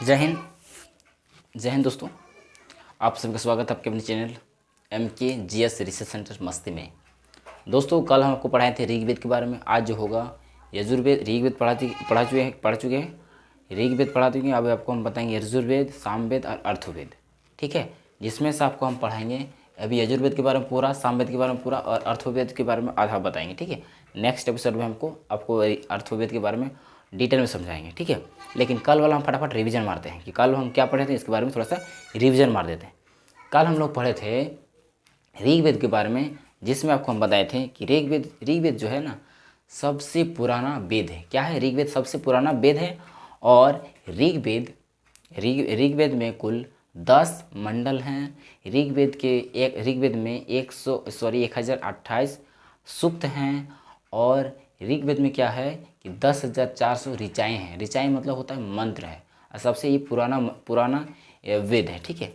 जय हिंद। जय हिंद दोस्तों, आप सभी का स्वागत है आपके अपने चैनल MKGS रिसर्च सेंटर मस्ती में। दोस्तों, कल हम आपको पढ़ाए थे ऋग्वेद के बारे में। आज जो होगा यजुर्वेद। ऋग्वेद पढ़ा चुके हैं। ऋग्वेद पढ़ा चुके हैं। अब आपको हम बताएंगे यजुर्वेद, सामवेद और अर्थवेद। ठीक है, जिसमें से आपको हम पढ़ाएंगे अभी यजुर्वेद के बारे में पूरा, सामवेद के बारे में पूरा और अर्थवेद के बारे में आधा बताएंगे। ठीक है, नेक्स्ट एपिसोड में आपको अर्थवेद के बारे में डिटेल में समझाएंगे। ठीक है, लेकिन कल वाला हम फटाफट रिवीजन मारते हैं कि कल हम क्या पढ़े थे, इसके बारे में थोड़ा सा रिवीजन मार देते हैं। कल हम लोग पढ़े थे ऋग्वेद के बारे में, जिसमें आपको हम बताए थे कि ऋग्वेद जो है ना, सबसे पुराना वेद है। क्या है? ऋग्वेद सबसे पुराना वेद है। और ऋग्वेद में कुल 10 मंडल हैं। ऋग्वेद में 1028 सूक्त हैं। और ऋग्वेद में क्या है कि 10,400 ऋचाएँ हैं। ऋचाएँ मतलब होता है मंत्र है, और सबसे ये पुराना वेद है। ठीक है,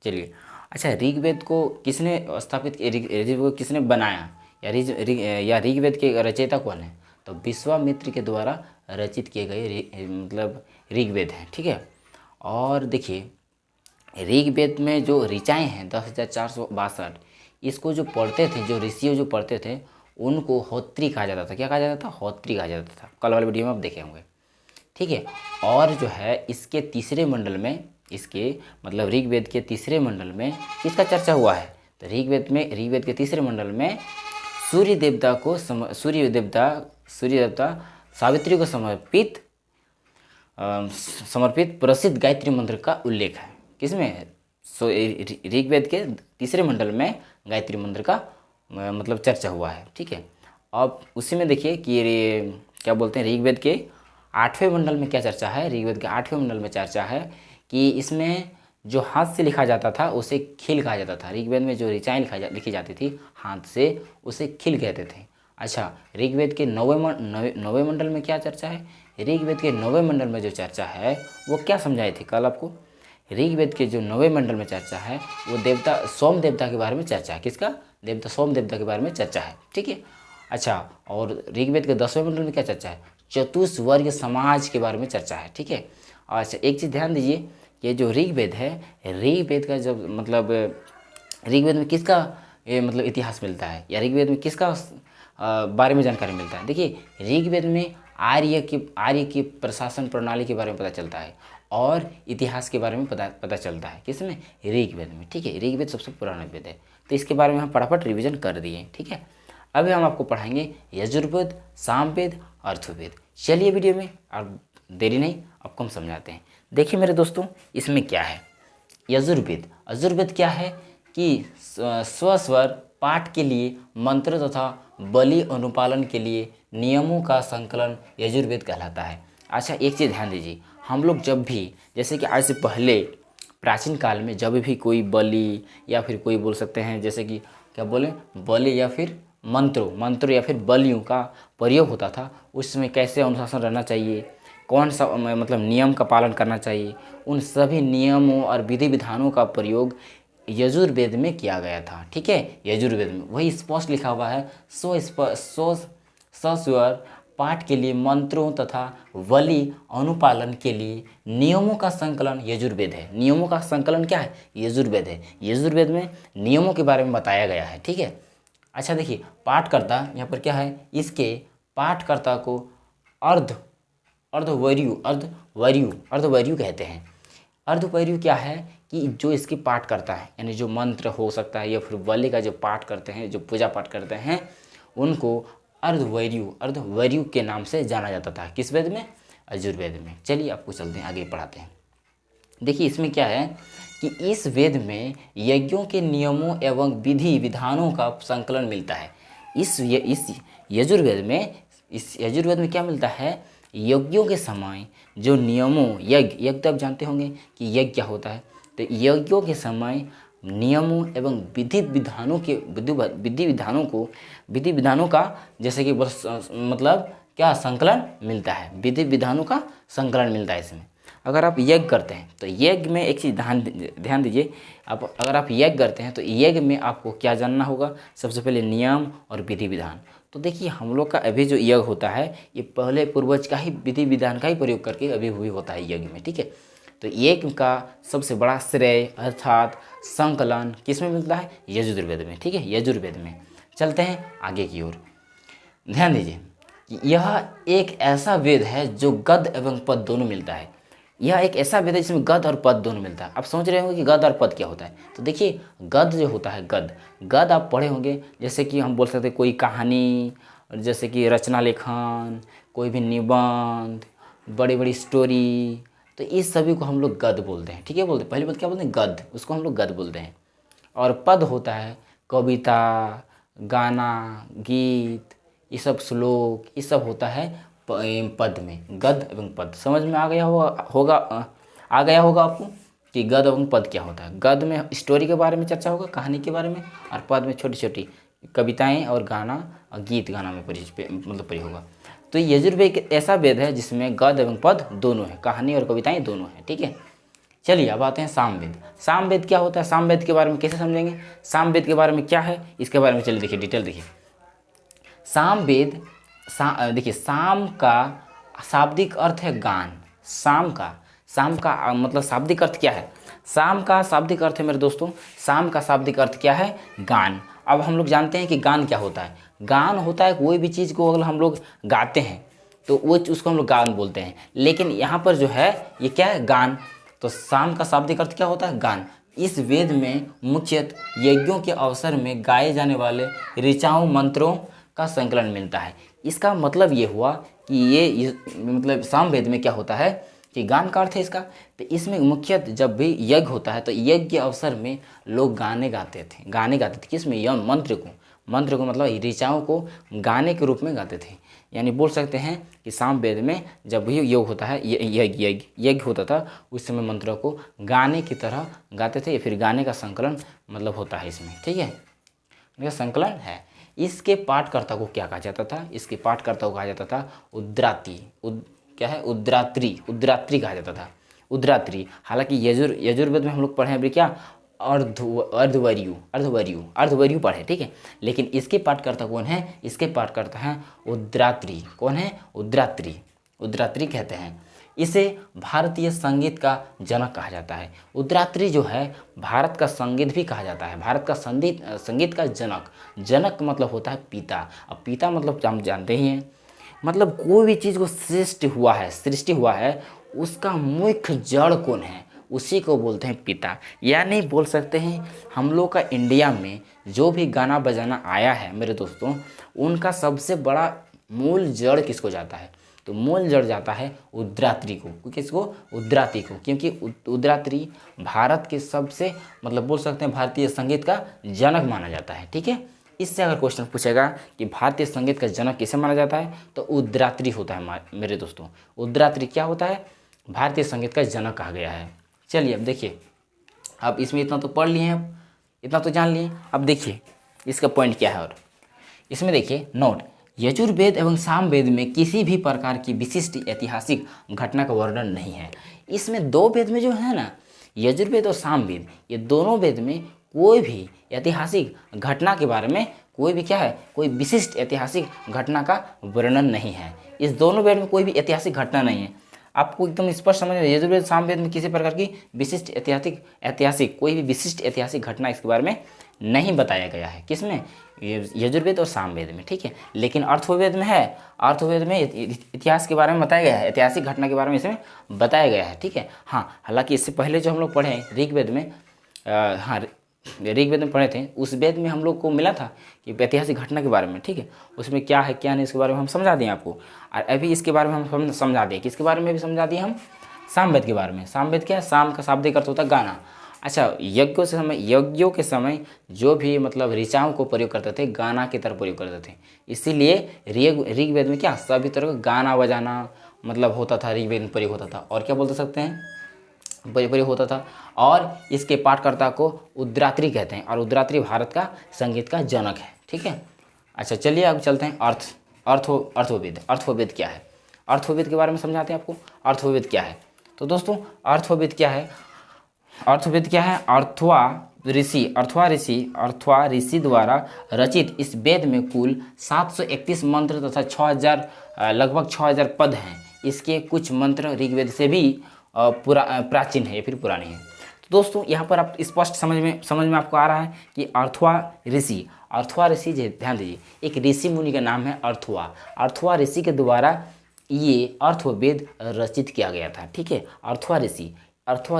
चलिए। अच्छा, ऋग्वेद को किसने स्थापित किया? ऋग्वेद को किसने बनाया, या ऋग्वेद के रचयिता कौन है? तो विश्वामित्र के द्वारा रचित किए गए मतलब ऋग्वेद हैं। ठीक है, और देखिए ऋग्वेद में जो ऋचाएँ हैं 10,462, इसको जो पढ़ते थे, जो ऋषि जो पढ़ते थे, उनको होत्री कहा जाता था। क्या कहा जाता था? होत्री कहा जाता था। कल वाले वीडियो में आप देखे होंगे। ठीक है, और जो है इसके तीसरे मंडल में, इसके मतलब ऋग्वेद के तीसरे मंडल में किसका चर्चा हुआ है? तो ऋग्वेद के तीसरे मंडल में सूर्य देवता सावित्री को समर्पित प्रसिद्ध गायत्री मंत्र का उल्लेख है। किसमें? ऋग्वेद के तीसरे मंडल में गायत्री मंत्र का मतलब चर्चा हुआ है। ठीक है, अब उसी में देखिए कि क्या बोलते हैं, ऋग्वेद के 8वें मंडल में क्या चर्चा है? ऋग्वेद के 8वें मंडल में चर्चा है कि इसमें जो हाथ से लिखा जाता था उसे खिल कहा जाता था। ऋग्वेद में जो ऋचाएँ लिखी जाती थी हाथ से, उसे खिल कहते थे। अच्छा, ऋग्वेद के 9वें मंडल में क्या चर्चा है? ऋग्वेद के 9वें मंडल में जो चर्चा है वो क्या समझाई थी कल आपको? ऋग्वेद के जो 9वें मंडल में चर्चा है वो देवता सोम देवता के बारे में चर्चा है। किसका? देवता सोम देवता के बारे में चर्चा है। ठीक है, अच्छा, और ऋग्वेद के 10वें मंडल में क्या चर्चा है? चतुष्वर्ग समाज के बारे में चर्चा है। ठीक है, अच्छा, एक चीज़ ध्यान दीजिए, ये जो ऋग्वेद है, ऋग्वेद का जब मतलब ऋग्वेद में किसका मतलब इतिहास मिलता है, या ऋग्वेद में किसका बारे में जानकारी मिलता है? देखिए, ऋग्वेद में आर्य की प्रशासन प्रणाली के बारे में पता चलता है, और इतिहास के बारे में पता चलता है। किसमें? ऋग्वेद में। ठीक है, ऋग्वेद सबसे पुराना वेद है, तो इसके बारे में हम फटाफट रिवीजन कर दिए। ठीक है, अभी हम आपको पढ़ाएंगे यजुर्वेद, सामवेद, अर्थवेद। चलिए वीडियो में, और देरी नहीं, आपको हम समझाते हैं। देखिए मेरे दोस्तों, इसमें क्या है यजुर्वेद क्या है कि स्वस्वर पाठ के लिए मंत्र तथा बलि अनुपालन के लिए नियमों का संकलन यजुर्वेद कहलाता है। अच्छा, एक चीज़ ध्यान दीजिए, हम लोग जब भी, जैसे कि आज से पहले प्राचीन काल में जब भी कोई बलि, या फिर कोई बोल सकते हैं जैसे कि क्या बोले, बलि या फिर मंत्रों या फिर बलियों का प्रयोग होता था, उस समय कैसे अनुशासन रहना चाहिए, कौन सा मतलब नियम का पालन करना चाहिए, उन सभी नियमों और विधि विधानों का प्रयोग यजुर्वेद में किया गया था। ठीक है, यजुर्वेद में वही स्पष्ट लिखा हुआ है, सस्वर पाठ के लिए मंत्रों तथा बलि अनुपालन के लिए नियमों का संकलन यजुर्वेद है। नियमों का संकलन क्या है? यजुर्वेद है। यजुर्वेद में नियमों के बारे में बताया गया है। ठीक है, अच्छा देखिए, पाठकर्ता यहाँ पर क्या है, इसके पाठकर्ता को अर्धवैर्यु कहते हैं। अर्धवैर्यु क्या है कि जो इसके पाठ करता है, यानी जो मंत्र हो सकता है या फिर बलि का जो पाठ करते हैं, जो पूजा पाठ करते हैं, उनको अर्धवैर्यु के नाम से जाना जाता था। किस वेद में? यजुर्वेद में। चलिए आपको चलते हैं, आगे पढ़ाते हैं। देखिए इसमें क्या है कि इस वेद में यज्ञों के नियमों एवं विधि विधानों का संकलन मिलता है। इस यजुर्वेद में क्या मिलता है? यज्ञों के समय जो नियमों, यज्ञ तो आप जानते होंगे कि यज्ञ क्या होता है। तो यज्ञों के समय नियमों एवं विधि विधानों का जैसे कि मतलब क्या संकलन मिलता है, विधि विधानों का संकलन मिलता है इसमें। अगर आप यज्ञ करते हैं तो यज्ञ में एक चीज़ ध्यान दीजिए, अगर आप यज्ञ करते हैं तो यज्ञ में आपको क्या जानना होगा? सबसे पहले नियम और विधि विधान। तो देखिए हम लोग का अभी जो यज्ञ होता है ये पहले पूर्वज का ही विधि विधान का ही प्रयोग करके अभी भी होता है यज्ञ में। ठीक है, तो यज्ञ का सबसे बड़ा श्रेय अर्थात संकलन किस में मिलता है? यजुर्वेद में। ठीक है, यजुर्वेद में। चलते हैं आगे की ओर। ध्यान दीजिए कि यह एक ऐसा वेद है जो गद्य एवं पद दोनों मिलता है। यह एक ऐसा वेद है जिसमें गद्य और पद दोनों मिलता है। आप समझ रहे होंगे कि गद्य और पद क्या होता है। तो देखिए, गद्य जो होता है, गद्य आप पढ़े होंगे, जैसे कि हम बोल सकते हैं कोई कहानी, जैसे कि रचना लेखन, कोई भी निबंध, बड़ी बड़ी स्टोरी, तो इस सभी को हम लोग गद्य बोलते हैं। ठीक है, बोलते हैं पहली बात क्या बोलते हैं? गद्य, उसको हम लोग गद्य बोलते हैं। और पद होता है कविता, गाना, गीत, ये सब श्लोक, ये सब होता है पद में। गद्य एवं पद समझ में आ गया होगा आपको कि गद्य एवं पद क्या होता है। गद्य में स्टोरी के बारे में चर्चा होगा, कहानी के बारे में, और पद में छोटी छोटी कविताएं और गाना और गीत गाना में परी होगा। तो यजुर्वेद एक ऐसा वेद है जिसमें गद्य एवं पद दोनों है, कहानी और कविताएं दोनों हैं। ठीक है, चलिए अब आते हैं सामवेद। सामवेद क्या होता है? सामवेद के बारे में कैसे समझेंगे? सामवेद के बारे में क्या है, इसके बारे में चलिए देखिए, डिटेल देखिए। सामवेद देखिए, साम का शाब्दिक अर्थ है गान। शाम का मतलब शाब्दिक अर्थ क्या है? शाम का शाब्दिक अर्थ है मेरे दोस्तों, शाम का शाब्दिक अर्थ क्या है? गान। अब हम लोग जानते हैं कि गान क्या होता है। गान होता है कोई भी चीज़ को अगर हम लोग गाते हैं तो वो उसको हम लोग गान बोलते हैं। लेकिन यहाँ पर जो है ये क्या है? गान। तो शाम का शाब्दिक अर्थ क्या होता है? गान। इस वेद में मुख्यतः यज्ञों के अवसर में गाए जाने वाले ऋचाओं मंत्रों का संकलन मिलता है। इसका मतलब ये हुआ कि ये मतलब सामवेद में क्या होता है कि गान का अर्थ है इसका। तो इसमें मुख्यतः जब भी यज्ञ होता है तो यज्ञ के अवसर में लोग गाने गाते थे। किसमें? यम मंत्र को मतलब ऋचाओं को गाने के रूप में गाते थे। यानी बोल सकते हैं कि सामवेद में जब भी योग होता है, यज्ञ होता था, उस समय मंत्रों को गाने की तरह गाते थे, या फिर गाने का संकलन मतलब होता है इसमें। ठीक है, इसका संकलन है। इसके पाठकर्ता को क्या कहा जाता था? इसके पाठकर्ता को कहा जाता था उद्रात्री कहा जाता था। उद्रात्री। हालांकि यजुर्वेद में हम लोग पढ़े अभी क्या? अर्धवर्यु पढ़े। ठीक है, लेकिन इसके पाठकर्ता कौन है? इसके पाठकर्ता हैं उद्रात्री। कौन है? उद्रात्री कहते हैं। इसे भारतीय संगीत का जनक कहा जाता है। उद्रात्री जो है भारत का संगीत भी कहा जाता है। भारत का संगीत का जनक मतलब होता है पिता। अब पिता मतलब हम जानते ही हैं, मतलब कोई भी चीज़ को सृष्टि हुआ है उसका मुख्य जड़ कौन है? उसी को बोलते हैं पिता। यानी बोल सकते हैं हम लोग का इंडिया में जो भी गाना बजाना आया है मेरे दोस्तों, उनका सबसे बड़ा मूल जड़ किसको जाता है? तो मूल जड़ जाता है उद्रात्री को। किसको? उद्रात्री को। क्योंकि उद्रात्री भारत के सबसे मतलब बोल सकते हैं भारतीय संगीत का जनक माना जाता है। ठीक है, इससे अगर क्वेश्चन पूछेगा कि भारतीय संगीत का जनक किसे माना जाता है तो उद्रात्री होता है मेरे दोस्तों। उद्रात्री क्या होता है? भारतीय संगीत का जनक कहा गया है। चलिए अब देखिए, अब इसमें इतना तो पढ़ लिए हैं, इतना तो जान लिए। अब देखिए इसका पॉइंट क्या है। और इसमें देखिए नोट, यजुर्वेद एवं सामवेद में किसी भी प्रकार की विशिष्ट ऐतिहासिक घटना का वर्णन नहीं है। इसमें दो वेद में जो है ना, यजुर्वेद और सामवेद, ये दोनों वेद में कोई भी ऐतिहासिक घटना के बारे में कोई विशिष्ट ऐतिहासिक घटना का वर्णन नहीं है। इस दोनों वेद में कोई भी ऐतिहासिक घटना नहीं है। आपको एकदम स्पष्ट समझ में, यजुर्वेद सामवेद में किसी प्रकार की विशिष्ट कोई भी विशिष्ट ऐतिहासिक घटना इसके बारे में नहीं बताया गया है। किसमें? यजुर्वेद और सामवेद में। ठीक है, लेकिन अर्थवेद में है। अर्थवेद में इतिहास के बारे में बताया गया है, ऐतिहासिक घटना के बारे में इसमें बताया गया है। ठीक है, हाँ, हालांकि इससे पहले जो हम लोग पढ़े ऋग्वेद में पढ़े थे, उस वेद में हम लोग को मिला था कि ऐतिहासिक घटना के बारे में। ठीक है, उसमें क्या है क्या नहीं इसके बारे में हम समझा दिए आपको। और अभी इसके बारे में हम समझा दिए, किसके बारे में भी समझा दिए हम? सामवेद के बारे में। सामवेद क्या है? शाम का शाब्दिक अर्थ होता है गाना। अच्छा, यज्ञों के समय जो भी मतलब ऋचाओं को प्रयोग करते थे, गाना की तरह प्रयोग करते थे। इसीलिए ऋग्वेद में क्या सभी तरह का गाना बजाना मतलब होता था, ऋग्वेद में प्रयोग होता था। और क्या बोलते सकते हैं? प्रयोग होता था। और इसके पाठकर्ता को उद्रात्री कहते हैं, और उद्रात्री भारत का संगीत का जनक है। ठीक है, अच्छा चलिए अब चलते हैं अर्थवेद क्या है? अर्थवेद के बारे में समझाते हैं आपको। अर्थवेद क्या है? तो दोस्तों अर्थवेद क्या है? अर्थवा ऋषि द्वारा रचित इस वेद में कुल 731 मंत्र तथा लगभग 6000 पद हैं। इसके कुछ मंत्र ऋग्वेद से भी प्राचीन है या फिर पुरानी है। तो दोस्तों यहाँ पर आप स्पष्ट समझ में आपको आ रहा है कि अर्थवा ऋषि, अर्थवा ऋषि, ध्यान दीजिए, एक ऋषि मुनि का नाम है अर्थवा। अर्थवा ऋषि के द्वारा ये अर्थवेद रचित किया गया था, ठीक है। अर्थवा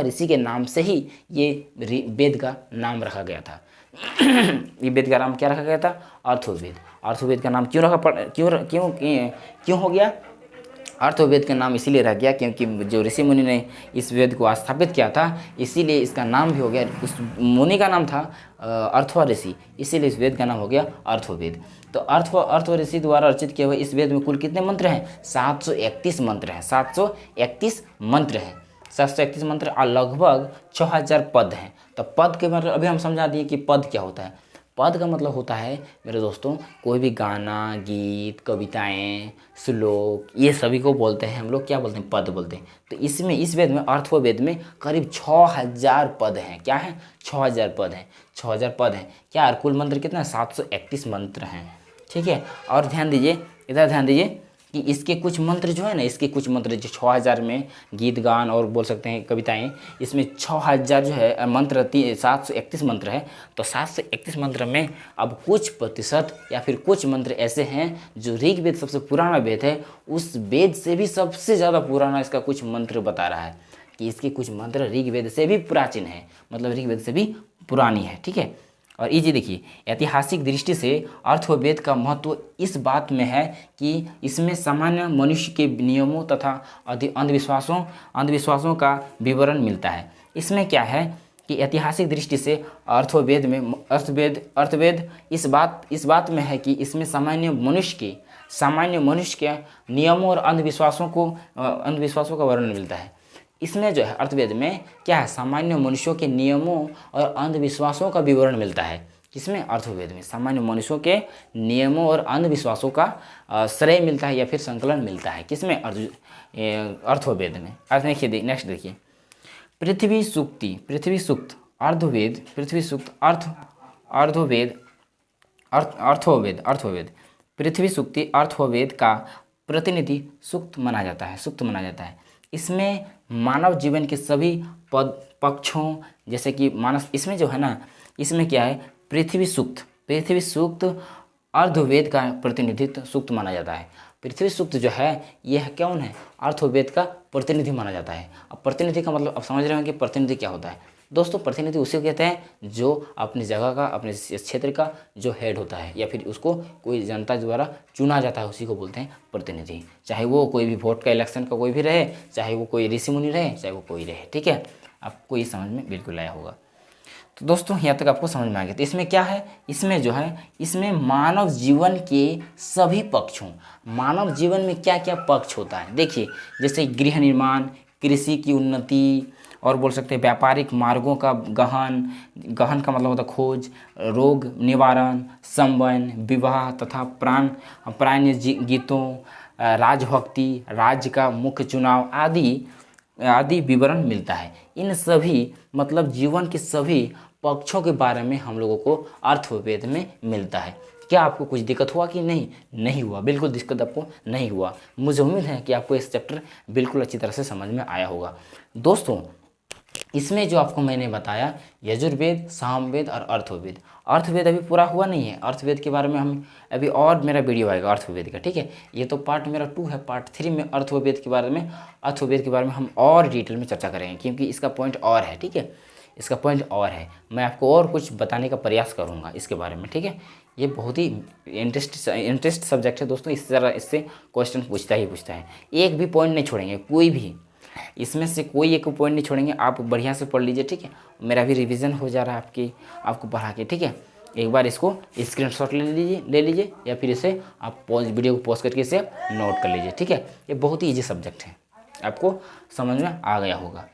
ऋषि के नाम से ही ये वेद का नाम रखा गया था। ये वेद का नाम क्या रखा गया था? अर्थवेद। अर्थवेद का नाम क्यों रखा क्यों हो गया? अर्थवेद का नाम इसीलिए रह गया क्योंकि जो ऋषि मुनि ने इस वेद को स्थापित किया था, इसीलिए इसका नाम भी हो गया। उस मुनि का नाम था अर्थवा ऋषि, इसीलिए इस वेद का नाम हो गया अर्थवेद। तो अर्थवा ऋषि द्वारा रचित किए हुए इस वेद में कुल कितने मंत्र हैं? 731 मंत्र हैं। 731 मंत्र हैं। 731 मंत्र और लगभग 6000 पद हैं। तो पद के मतलब अभी हम समझा दिए कि पद क्या होता है। पद का मतलब होता है मेरे दोस्तों, कोई भी गाना, गीत, कविताएं, श्लोक, ये सभी को बोलते हैं हम लोग क्या बोलते हैं? पद बोलते हैं। तो इसमें इस वेद में, अर्थवेद में करीब 6000 पद हैं। क्या है? 6000 पद हैं। 6000 पद हैं। क्या? और कुल मंत्र कितना? 731 मंत्र हैं, ठीक है। और ध्यान दीजिए, इधर ध्यान दीजिए कि इसके कुछ मंत्र जो है ना, इसके कुछ मंत्र जो 6000 में गीत गान और बोल सकते हैं कविताएं, इसमें 6000 जो है मंत्र 731 मंत्र है। तो 731 मंत्र में अब कुछ प्रतिशत या फिर कुछ मंत्र ऐसे हैं जो ऋग्वेद सबसे पुराना वेद है, उस वेद से भी सबसे ज़्यादा पुराना इसका कुछ मंत्र बता रहा है कि इसके कुछ मंत्र ऋग्वेद से भी प्राचीन है, मतलब ऋग्वेद से भी पुरानी है, ठीक है। और ये देखिए, ऐतिहासिक दृष्टि से अर्थवेद का महत्व इस बात में है कि इसमें सामान्य मनुष्य के नियमों तथा अंधविश्वासों का विवरण मिलता है। इसमें क्या है कि ऐतिहासिक दृष्टि से अर्थवेद इस बात में है कि इसमें सामान्य मनुष्य के नियमों और अंधविश्वासों का वर्णन मिलता है। इसमें जो है अर्थवेद में क्या है? सामान्य मनुष्यों के नियमों और अंधविश्वासों का विवरण मिलता है। किसमें? अर्थवेद में सामान्य मनुष्यों के नियमों और अंधविश्वासों का श्रेय मिलता है या फिर संकलन मिलता है। किसमें? अर्थवेद में। अर्थ देखिए, नेक्स्ट देखिए, पृथ्वी सूक्त अर्थवेद, पृथ्वी सूक्त अर्थवेद, पृथ्वी सूक्ति अर्थवेद का प्रतिनिधि सूक्त माना जाता है। इसमें मानव जीवन के सभी पक्षों, जैसे कि इसमें जो है ना, इसमें क्या है? पृथ्वी सूक्त अर्थवेद का प्रतिनिधित्व सूक्त माना जाता है। पृथ्वी सूक्त जो है यह कौन है? अर्थवेद का प्रतिनिधि माना जाता है। अब प्रतिनिधि का मतलब अब समझ रहे हैं कि प्रतिनिधि क्या होता है। दोस्तों, प्रतिनिधि उसे कहते हैं जो अपनी जगह का, अपने क्षेत्र का जो हेड होता है या फिर उसको कोई जनता द्वारा चुना जाता है, उसी को बोलते हैं प्रतिनिधि। चाहे वो कोई भी वोट का इलेक्शन का कोई भी रहे, चाहे वो कोई ऋषि मुनि रहे, चाहे वो कोई रहे, ठीक है। आपको ये समझ में बिल्कुल आया होगा। तो दोस्तों यहाँ तक आपको समझ में आ गया। तो इसमें क्या है? इसमें जो है, इसमें मानव जीवन के सभी पक्षों, मानव जीवन में क्या क्या पक्ष होता है देखिए, जैसे गृह निर्माण, कृषि की उन्नति, और बोल सकते हैं व्यापारिक मार्गों का गहन का मतलब होता है खोज, रोग निवारण, संबंध, विवाह तथा प्राण गीतों, राजभक्ति, राज्य का मुख्य चुनाव आदि विवरण मिलता है। इन सभी मतलब जीवन के सभी पक्षों के बारे में हम लोगों को अर्थवेद में मिलता है। क्या आपको कुछ दिक्कत हुआ कि नहीं? नहीं हुआ, बिल्कुल दिक्कत आपको नहीं हुआ। मुझे उम्मीद है कि आपको इस चैप्टर बिल्कुल अच्छी तरह से समझ में आया होगा। दोस्तों, इसमें जो आपको मैंने बताया यजुर्वेद, सामवेद और अर्थवेद अभी पूरा हुआ नहीं है। अर्थवेद के बारे में हम अभी और मेरा वीडियो आएगा अर्थवेद का, ठीक है। ये तो पार्ट मेरा 2 है। पार्ट 3 में अर्थवेद के बारे में हम और डिटेल में चर्चा करेंगे, क्योंकि इसका पॉइंट और है, ठीक है। इसका पॉइंट और है, मैं आपको और कुछ बताने का प्रयास करूँगा इसके बारे में, ठीक है। ये बहुत ही इंटरेस्ट सब्जेक्ट है दोस्तों। इससे क्वेश्चन पूछता है। एक भी पॉइंट नहीं छोड़ेंगे, कोई भी इसमें से कोई एक पॉइंट नहीं छोड़ेंगे। आप बढ़िया से पढ़ लीजिए, ठीक है। मेरा भी रिवीजन हो जा रहा है आपको पढ़ा के, ठीक है। एक बार इसको स्क्रीनशॉट ले लीजिए या फिर इसे आप वीडियो को पॉज करके इसे नोट कर लीजिए, ठीक है। ये बहुत ही ईजी सब्जेक्ट है, आपको समझ में आ गया होगा।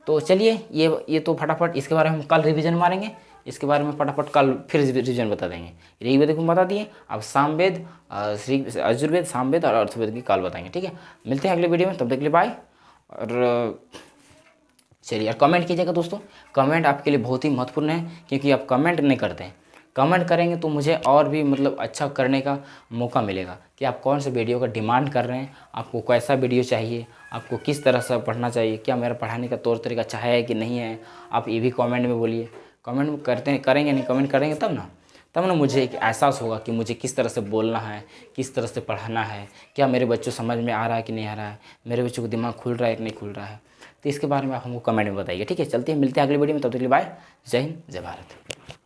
तो चलिए, ये तो फटाफट इसके बारे में हम कल रिवीजन मारेंगे। इसके बारे में फटाफट कल फिर रिवीजन बता देंगे। ऋग्वेद को बता दिए, अब सामवेद, यजुर्वेद, सामवेद और अर्थवेद की कल बताएंगे, ठीक है। मिलते हैं अगले वीडियो में, तब तक के लिए बाय। और चलिए यार, कमेंट कीजिएगा दोस्तों। कमेंट आपके लिए बहुत ही महत्वपूर्ण है, क्योंकि आप कमेंट नहीं करते हैं। कमेंट करेंगे तो मुझे और भी मतलब अच्छा करने का मौका मिलेगा कि आप कौन से वीडियो का डिमांड कर रहे हैं, आपको कैसा वीडियो चाहिए, आपको किस तरह से पढ़ना चाहिए, क्या मेरा पढ़ाने का तौर तरीका अच्छा है कि नहीं है। आप ये भी कमेंट में बोलिए। कमेंट में करेंगे नहीं, कमेंट करेंगे तब ना मुझे एक एहसास होगा कि मुझे किस तरह से बोलना है, किस तरह से पढ़ाना है, क्या मेरे बच्चों समझ में आ रहा है कि नहीं आ रहा है, मेरे बच्चों को दिमाग खुल रहा है कि नहीं खुल रहा है। तो इसके बारे में आप हमको कमेंट में बताइए। ठीक है, चलते हैं, मिलते हैं अगली वीडियो में। तब तक के लिए बाय। जय हिंद, जय भारत।